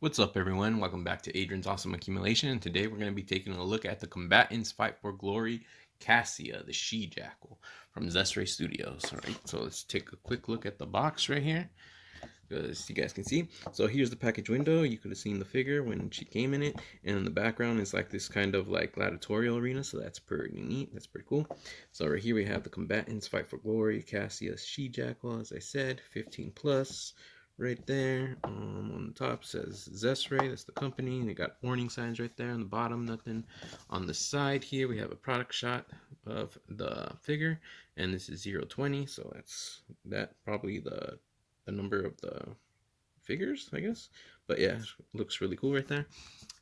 What's up, everyone? Welcome back to Adrian's Awesome Accumulation. And today we're going to be taking a look at the Combatants Fight for Glory Cassia, the She-Jackal from Zesray Studios. All right, so let's take a quick look at the box right here, as you guys can see. So here's the package window. You could have seen the figure when she came in it, and in the background is like this kind of like gladiatorial arena, so that's pretty neat. That's pretty cool. So right here we have the Combatants Fight for Glory Cassia She-Jackal, as I said, 15 plus. Right there on the top says Zesray, that's the company, and they got warning signs right there on the bottom, nothing. On the side here we have a product shot of the figure, and this is 020, so that's probably the number of the figures, I guess. But yeah, looks really cool right there.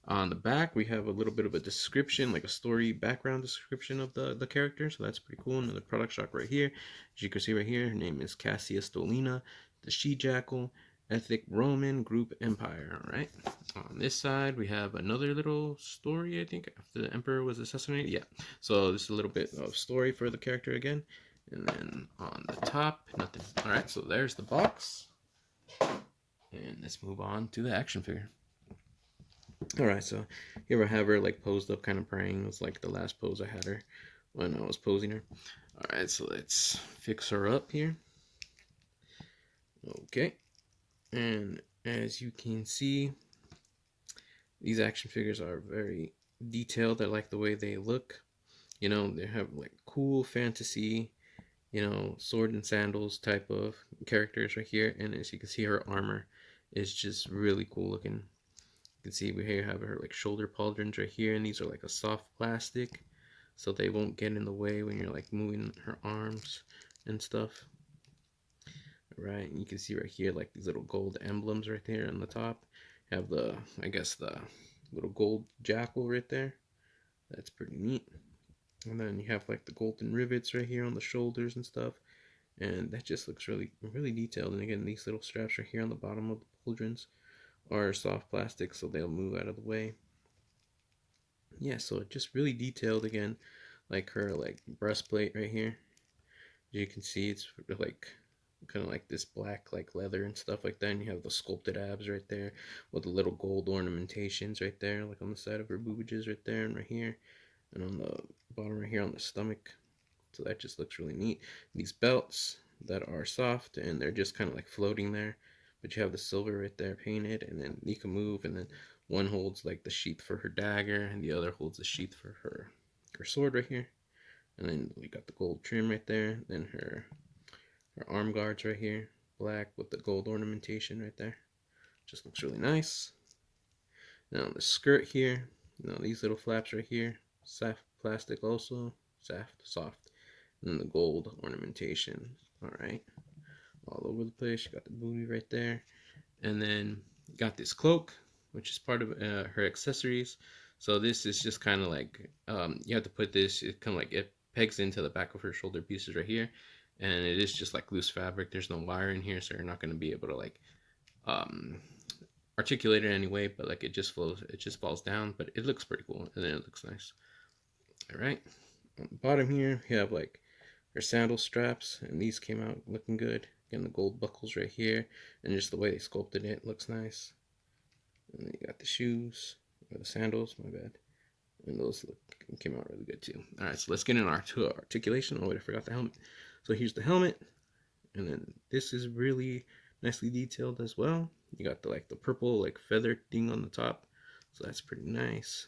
On the back, we have a little bit of a description, like a story background description of the character, so that's pretty cool. Another product shot right here. As you can see right here, her name is Cassia Stolina, the She-Jackal, ethnic Roman group empire. All right. On this side, we have another little story, I think, after the emperor was assassinated. Yeah. So this is a little bit of story for the character again. And then on the top, nothing. All right, so there's the box. And let's move on to the action figure. Alright, so here I have her like posed up, kind of praying. It was like the last pose I had her when I was posing her. Alright, so let's fix her up here. Okay, and as you can see, these action figures are very detailed. I like the way they look. You know, they have like cool fantasy, sword and sandals type of characters right here. And as you can see, her armor is just really cool looking. You can see we here have her like shoulder pauldrons right here, and these are like a soft plastic, so they won't get in the way when you're like moving her arms and stuff. Right, and you can see right here like these little gold emblems right there on the top. Have the, I guess, the little gold jackal right there. That's pretty neat. And then you have like the golden rivets right here on the shoulders and stuff. And that just looks really, really detailed. And again, these little straps right here on the bottom of the pauldrons are soft plastic, so they'll move out of the way. Yeah, so it just really detailed again, like her like breastplate right here. As you can see, it's like kind of like this black like leather and stuff like that. And you have the sculpted abs right there with the little gold ornamentations right there, like on the side of her boobages right there and right here, and on the bottom right here on the stomach. So that just looks really neat. These belts that are soft and they're just kind of like floating there, but you have the silver right there painted, and then you can move, and then one holds like the sheath for her dagger and the other holds the sheath for her sword right here. And then we got the gold trim right there, then her arm guards right here, black with the gold ornamentation right there. Just looks really nice. Now the skirt here, these little flaps right here, soft plastic also, soft. And then the gold ornamentation. Alright. All over the place. You got the booty right there. And then got this cloak, which is part of her accessories. So this is just kind of like, you have to put this, it kind of like, it pegs into the back of her shoulder pieces right here. And it is just like loose fabric. There's no wire in here, so you're not going to be able to like articulate it anyway, but like it just falls down, but it looks pretty cool, and then it looks nice. All right, on the bottom here you have like her sandal straps, and these came out looking good. Again, the gold buckles right here, and just the way they sculpted it looks nice. And then you got the shoes, or the sandals, my bad, and those came out really good too. All right, so let's get into our articulation. Oh wait, I forgot the helmet. So here's the helmet, and then this is really nicely detailed as well. You got the purple like feather thing on the top, so that's pretty nice.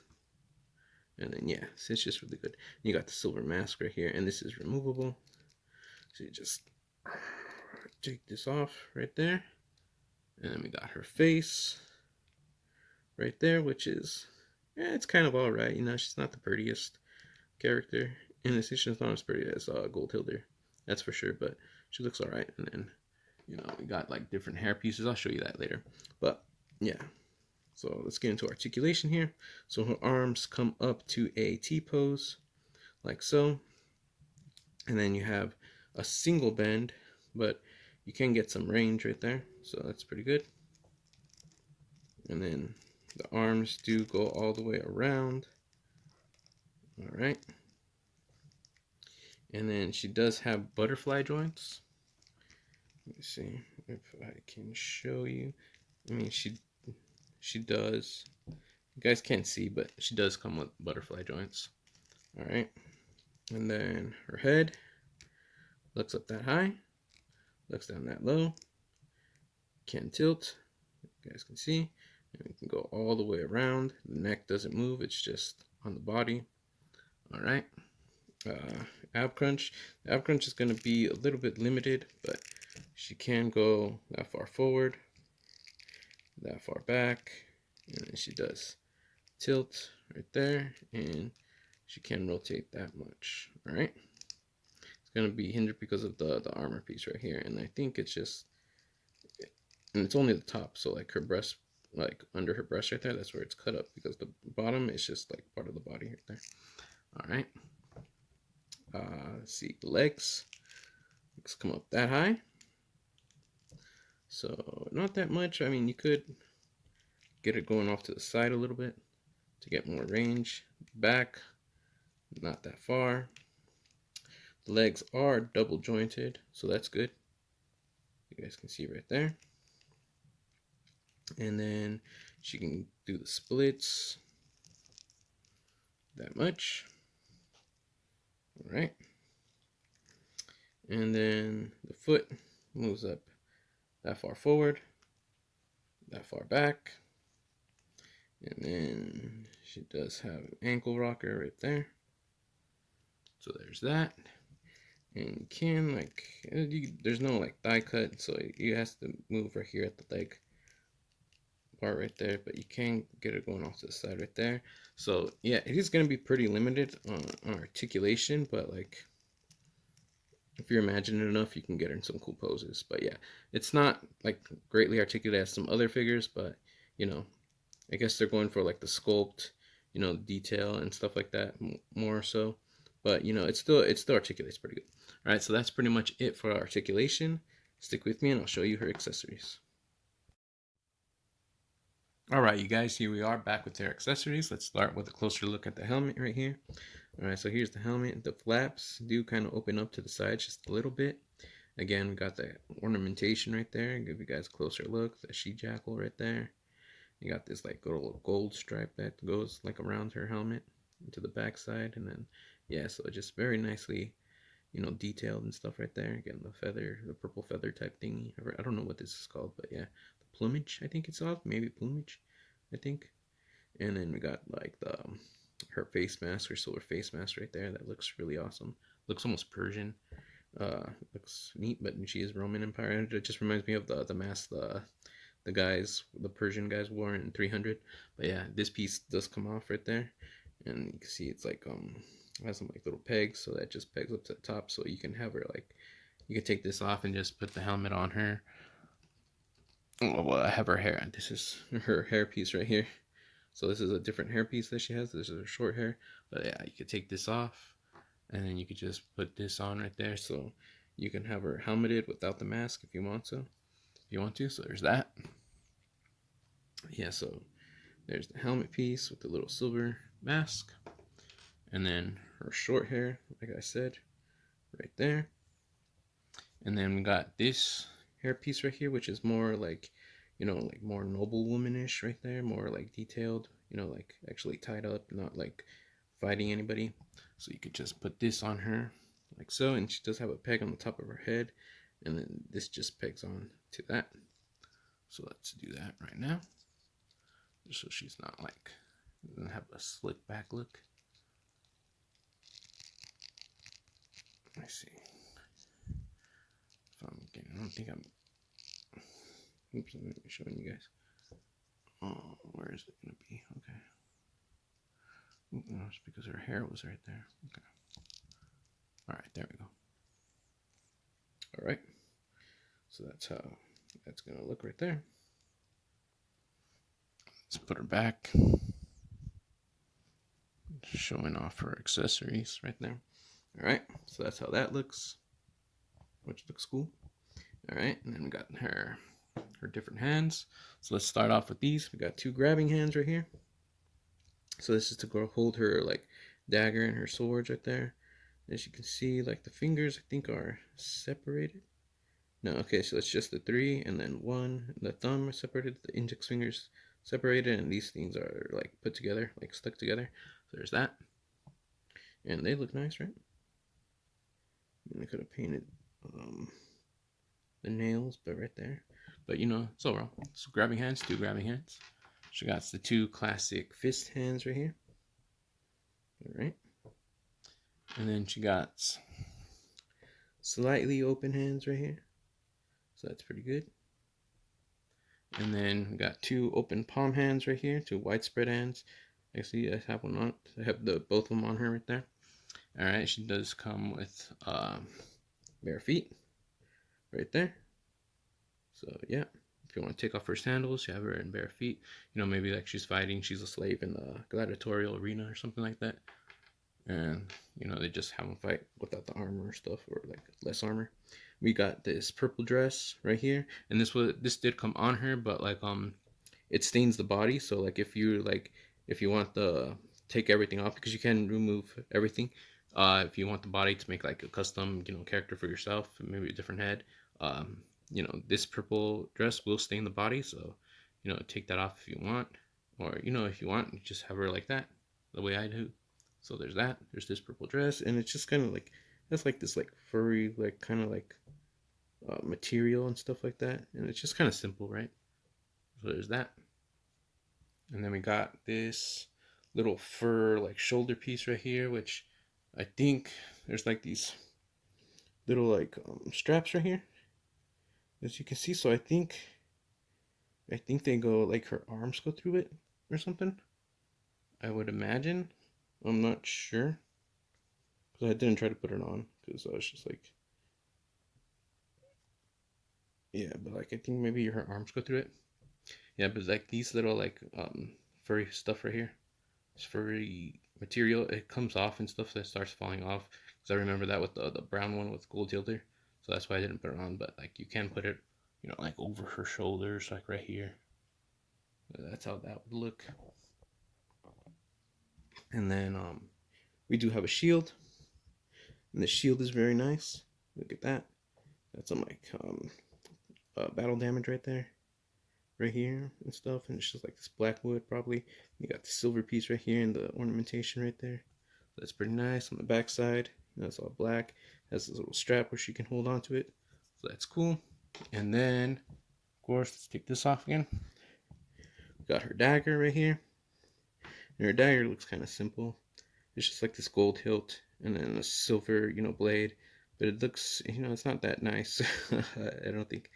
And then yeah, so it's just really good. You got the silver mask right here, and this is removable. So you just take this off right there, and then we got her face right there, which is, yeah, it's kind of all right. She's not the prettiest character in this. She's not as pretty as Goldhilder, that's for sure, but she looks all right. And then we got like different hair pieces. I'll show you that later. But yeah, so let's get into articulation here. So her arms come up to a T pose, like so. And then you have a single bend, but you can get some range right there. So that's pretty good. And then the arms do go all the way around. All right. And then she does have butterfly joints. Let me see if I can show you. I mean, she she does, you guys can't see, but she does come with butterfly joints. All right. And then her head looks up that high, looks down that low, can tilt, you guys can see, and we can go all the way around. The neck doesn't move, it's just on the body. All right. Ab crunch. The ab crunch is going to be a little bit limited, but she can go that far forward, that far back, and then she does tilt right there, and she can rotate that much. All right. It's going to be hindered because of the armor piece right here, and I think it's just, and it's only the top, so like her breast, like under her breast right there, that's where it's cut up, because the bottom is just like part of the body right there. All right. Let's see, the legs. Let's come up that high. So not that much. I mean, you could get it going off to the side a little bit to get more range. Back, not that far. The legs are double jointed, so that's good. You guys can see right there. And then she can do the splits that much. All right. And then the foot moves up that far forward, that far back. And then she does have an ankle rocker right there. So there's that. And you can, like, there's no like thigh cut, so you has to move right here at the leg part right there, but you can get it going off to the side right there. So yeah, it is going to be pretty limited on articulation, but like if you're imaginative enough, you can get her in some cool poses. But yeah, it's not like greatly articulated as some other figures, but you know, I guess they're going for like the sculpt, you know, detail and stuff like that more so. But you know, it still articulates pretty good. All right, so that's pretty much it for articulation. Stick with me and I'll show you her accessories. All right, you guys, here we are back with their accessories. Let's start with a closer look at the helmet right here. All right, so here's the helmet. The flaps do kind of open up to the sides just a little bit. Again, we got the ornamentation right there. Give you guys a closer look. The she-jackal right there. You got this like little gold stripe that goes like around her helmet to the back side, and then yeah, so just very nicely, you know, detailed and stuff right there. Again, the feather, the purple feather type thingy. I don't know what this is called, but yeah, the plumage, I think it's called, maybe plumage, I think. And then we got like the her face mask, her silver face mask right there. That looks really awesome. Looks almost Persian. Looks neat, but she is Roman Empire. And it just reminds me of the mask the guys, the Persian guys wore in 300. But yeah, this piece does come off right there, and you can see it's like it has some like little pegs, so that just pegs up to the top, so you can have her like, you can take this off and just put the helmet on her. Well, I have her hair. This is her hair piece right here. So this is a different hair piece that she has. This is her short hair. But yeah, you could take this off, and then you could just put this on right there. So you can have her helmeted without the mask if you want to. So there's that. Yeah, so there's the helmet piece with the little silver mask. And then her short hair, like I said, right there. And then we got this hair piece right here, which is more like, you know, like more noble womanish right there, more like detailed, you know, like actually tied up, not like fighting anybody. So you could just put this on her like so, and she does have a peg on the top of her head, and then this just pegs on to that. So let's do that right now, just so she's not like, doesn't have a slick back look. I see. If I'm getting, I don't think I'm. Oops, I'm showing you guys. Oh, where is it gonna be? Okay. No, it's because her hair was right there. Okay. All right, there we go. All right. So that's how that's gonna look right there. Let's put her back. Showing off her accessories right there. All right. So that's how that looks, which looks cool. All right, and then we got her different hands. So let's start off with these. We got two grabbing hands right here. So this is to go hold her like dagger and her swords right there. As you can see, like the fingers I think are separated. No, okay, so it's just the three, and then one. The thumb is separated. The index fingers separated, and these things are like put together, like stuck together. So there's that, and they look nice, right? And I could have painted the nails, but right there. But you know, it's overall. So grabbing hands, two grabbing hands. She got the two classic fist hands right here. All right. And then she got slightly open hands right here. So that's pretty good. And then we got two open palm hands right here, two widespread hands. Actually, I have one on. I have both of them on her right there. All right, she does come with bare feet right there. So yeah, if you want to take off her sandals, you have her in bare feet. You know, maybe like she's fighting, she's a slave in the gladiatorial arena or something like that. And you know, they just have them fight without the armor or stuff, or like less armor. We got this purple dress right here, and this did come on her, but like it stains the body. So like if you want the take everything off, because you can remove everything. If you want the body to make like a custom, you know, character for yourself, maybe a different head, you know, this purple dress will stain the body. So, you know, take that off if you want, or you know, if you want, just have her like that, the way I do. So there's that. There's this purple dress, and it's just kind of like it's like this like furry, like kind of like material and stuff like that, and it's just kind of simple, right? So there's that. And then we got this little fur like shoulder piece right here, which I think there's like these little like straps right here, as you can see. So I think they go like her arms go through it or something. I would imagine. I'm not sure because I didn't try to put it on because I was just like, yeah, but like I think maybe her arms go through it. Yeah, but like these little like furry stuff right here, this furry material, it comes off and stuff that starts falling off. Because I remember that with the brown one with gold gilder, so that's why I didn't put it on. But like you can put it, you know, like over her shoulders, like right here. That's how that would look. And then we do have a shield, and the shield is very nice. Look at that. That's some like battle damage right there, right here and stuff, and it's just like this black wood probably. You got the silver piece right here and the ornamentation right there. That's pretty nice. On the back side, you know, it's all black. Has this little strap where she can hold on to it, so that's cool. And then, of course, let's take this off again. We got her dagger right here, and her dagger looks kind of simple. It's just like this gold hilt and then a silver, you know, blade. But it looks, you know, it's not that nice. I don't think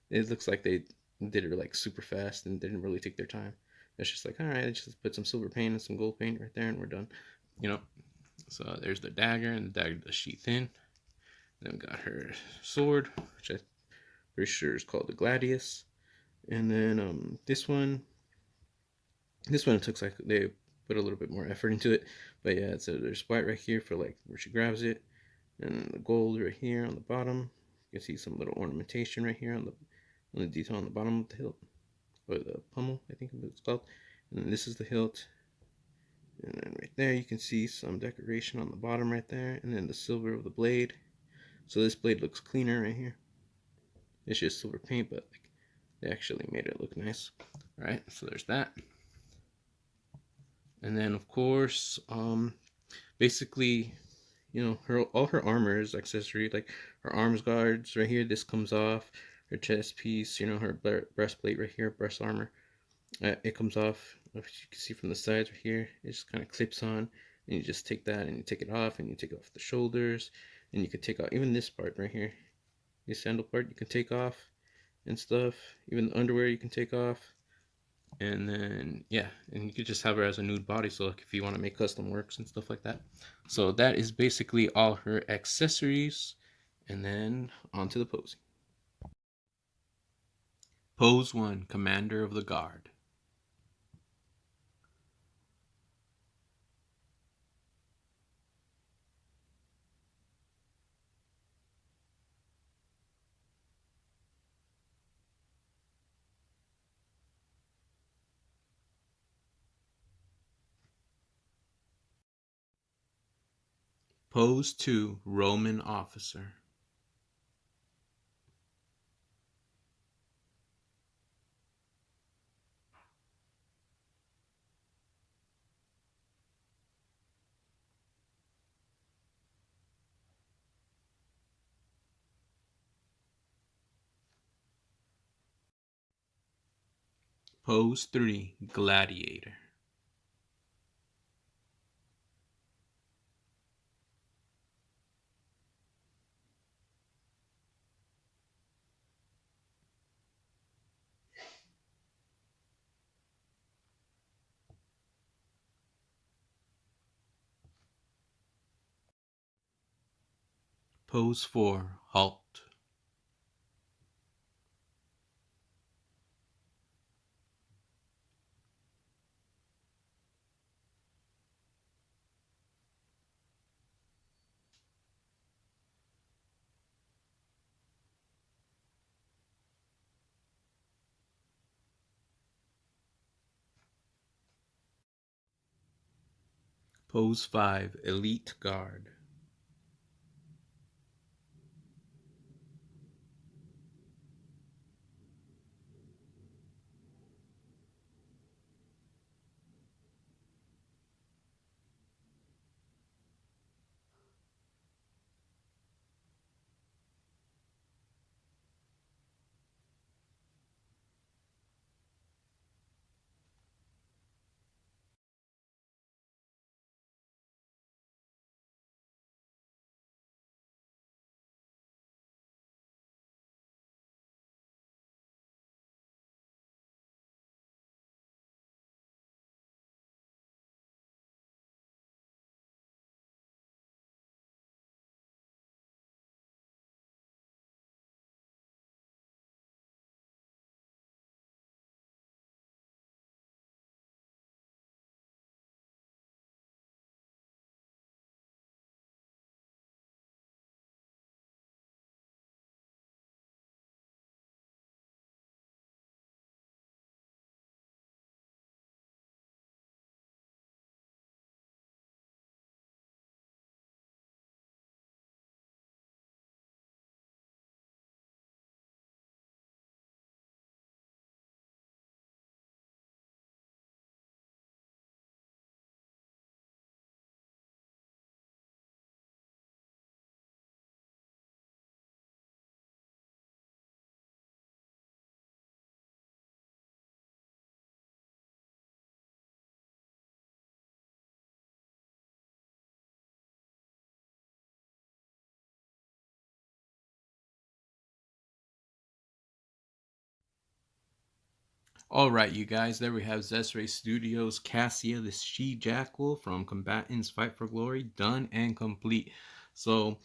it looks like they did it like super fast and didn't really take their time. It's just like, all right, let's just put some silver paint and some gold paint right there, and we're done. You know. So there's the dagger, and the dagger does sheath in. Then we got her sword, which I'm pretty sure is called the Gladius. And then this one it looks like they put a little bit more effort into it. But yeah, so there's white right here for like where she grabs it, and the gold right here on the bottom. You can see some little ornamentation right here on the detail on the bottom of the hilt, or the pommel, I think it's called. And then this is the hilt. And then right there you can see some decoration on the bottom right there, and then the silver of the blade. So this blade looks cleaner right here. It's just silver paint, but like they actually made it look nice. All right, so there's that. And then of course, basically, you know, all her armor is accessory, like her arms guards right here. This comes off. Her chest piece, you know, her breastplate right here, breast armor. It comes off. If you can see from the sides right here, it just kind of clips on, and you just take that and you take it off, and you take off the shoulders, and you can take off even this part right here, this sandal part you can take off and stuff. Even the underwear you can take off, and then yeah, and you could just have her as a nude body. So like if you want to make custom works and stuff like that. So that is basically all her accessories, and then on to the posing. Pose 1, Commander of the Guard. Pose 2, Roman Officer. Pose 3, Gladiator. Pose 4, Halt. Pose 5, Elite Guard. All right, you guys, there we have Zesray Studios Cassia, the She-Jackal from Combatants Fight for Glory, done and complete. So,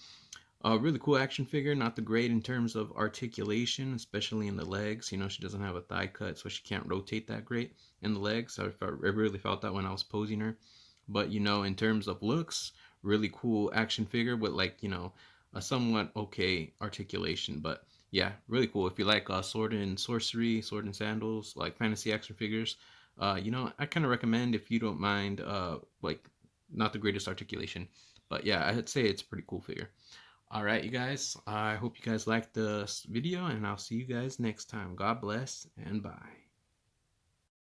a really cool action figure, not the great in terms of articulation, especially in the legs. You know, she doesn't have a thigh cut, so she can't rotate that great in the legs. I really felt that when I was posing her. But, you know, in terms of looks, really cool action figure with, like, you know, a somewhat okay articulation. But yeah, really cool. If you like sword and sorcery, sword and sandals, like fantasy action figures, you know, I kind of recommend if you don't mind, like, not the greatest articulation. But yeah, I'd say it's a pretty cool figure. All right, you guys. I hope you guys liked the video, and I'll see you guys next time. God bless, and bye.